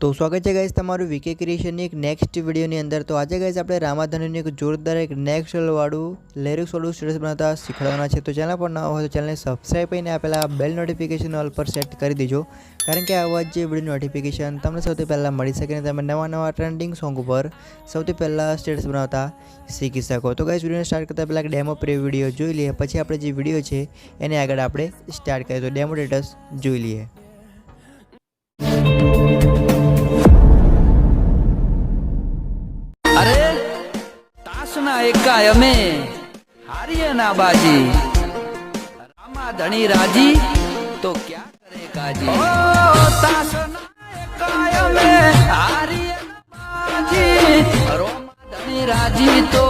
तो स्वागत है गाइस तमारू वीके क्रिएशन एक नेक्स्ट वीडियो ની અંદર। तो आज गाइस આપણે રામાધનનું એક જોરદાર એક નેક્સ્ટ લેવલ વાળું લિરિક્સ વાળું સ્ટેટસ બનાવતા શીખવાડવાના છે। તો ચેનલ પર નવા હોય તો ચેનલને સબસ્ક્રાઇબ કરીને આપેલા બેલ નોટિફિકેશન ઓલ પર સેટ કરી દેજો, કારણ કે આવા જ વિડિયો નોટિફિકેશન તમને સૌથી પહેલા મળી શકે અને તમે નવા ટ્રેન્ડિંગ સોંગ ઉપર સૌથી પહેલા સ્ટેટસ બનાવતા શીખી શકો। તો ગાइस વિડિયોને સ્ટાર્ટ કરતા પહેલા એક ડેમો પ્રી વિડિયો જોઈ લઈએ, પછી આપણે જે વિડિયો છે એને આગળ આપણે સ્ટાર્ટ કરીએ। તો ડેમો સ્ટેટસ જોઈ લઈએ। अरे ताशना एकाय में हारिए ना बाजी, रामा धनी राजी तो क्या करे काजी। ओ ताशना एकाय में हारिए ना बाजी, रामा धनी राजी तो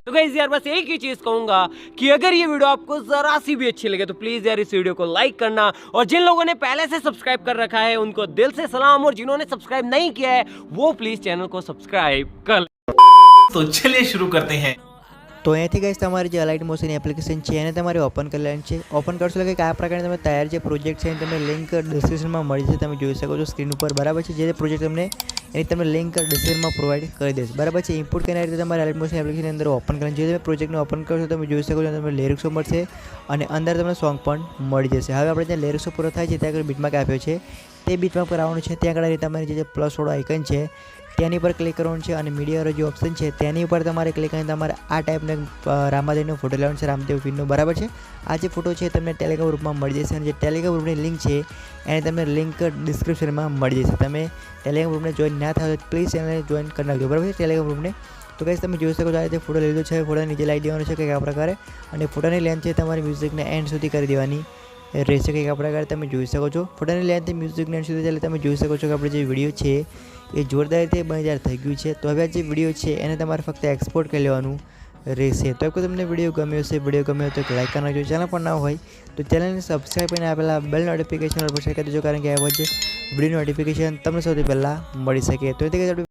तो गाइस यार बस एक ही चीज कहूंगा कि अगर ये वीडियो आपको जरा सी भी अच्छी लगे तो प्लीज यार इस वीडियो को लाइक करना, और जिन लोगों ने पहले से सब्सक्राइब कर रखा है उनको दिल से सलाम, और जिन्होंने सब्सक्राइब नहीं किया है वो प्लीज चैनल को सब्सक्राइब कर ले। तो चलिए शुरू करते हैं। तो અહીંથી ગાઈસ તમારી જે અલાઇટ મોશન એપ્લિકેશન છે એને તમારે ઓપન કરી લેવાની છે। ઓપન કરશો એટલે કે કયા પ્રકારની તમે તૈયાર જે પ્રોજેક્ટ છે એની તમને લિંક ડિસ્ક્રિપ્શનમાં મળી જશે, તમે જોઈ શકો છો સ્ક્રીન ઉપર, બરાબર છે। જે પ્રોજેક્ટ તમને એની તમને લિંક ડિસ્ક્રિપ્શનમાં પ્રોવાઈડ કરી દેશે, બરાબર છે। ઇમ્પોર્ટ કરીને આ રીતે તમારે અલાઇટ મોશન એપ્લિકેશન અંદર ઓપન કરવાની છે। જે તમે પ્રોજેક્ટને ઓપન કરશો તમે જોઈ શકો છો તમને લિરિક્સો મળશે અને અંદર તમને સોંગ પણ મળી જશે। હવે આપણે ત્યાં લિરિક્સો પૂરો થાય છે ત્યાં આગળ બીટમાર્ક આપ્યો છે, તે બીટમાર્ક પર આવવાનું છે। ત્યાં આગળ તમારી જે પ્લસ વાળો આઇકન છે તેની પર ક્લિક કરવાનું છે અને મીડિયાનો જે ઓપ્શન છે તેની ઉપર તમારે ક્લિક કરીને તમારે આ ટાઈપનો રામાદેવનો ફોટો લેવાનો છે, રામદેવ પીરનો, બરાબર છે। આ જે ફોટો છે તમને ટેલિગ્રામ ગ્રુપમાં મળી જશે અને જે ટેલિગ્રામ ગ્રુપની લિંક છે એને તમને લિંક ડિસ્ક્રિપ્શનમાં મળી જશે। તમે ટેલિગ્રામ ગ્રુપને જોઈન ના થાવ તો પ્લીઝ ચેનલને જોઈન કરી નાખજો, બરાબર છે, ટેલિગ્રામ ગ્રુપને। તો ગાઈસ તમે જોઈ શકો છો આ રીતે ફોટો લીધો છે, ફોટો નીચે લાવી દેવાનો છે કંઈક આ પ્રકારે, અને ફોટોની લેન્થ છે તમારી મ્યુઝિકને એન્ડ સુધી કરી દેવાની રહેશે કંઈક આ પ્રકારે, તમે જોઈ શકો છો। ફોટોની લેન્થ મ્યુઝિકને એન્ડ સુધી ચાલે તમે જોઈ શકો છો કે આપણે જે વિડીયો છે એ જોરદાર રીતે બની થઈ ગયું છે। તો હવે આ જે વિડીયો છે એને તમારે ફક્ત એક્સપોર્ટ કરી લેવાનું રહેશે। તો એક તમને વિડીયો ગમ્યો હશે, વિડીયો ગમ્યો તો એક લાઈક કરી નાખજો, ચેનલ પર ના હોય તો ચેનલને સબસ્ક્રાઈબ કરીને આપેલા બેલ નોટિફિકેશન પર શેર કરી દેજો, કારણ કે આવા જ વિડીયો નોટિફિકેશન તમને સૌથી પહેલાં મળી શકે। તો એ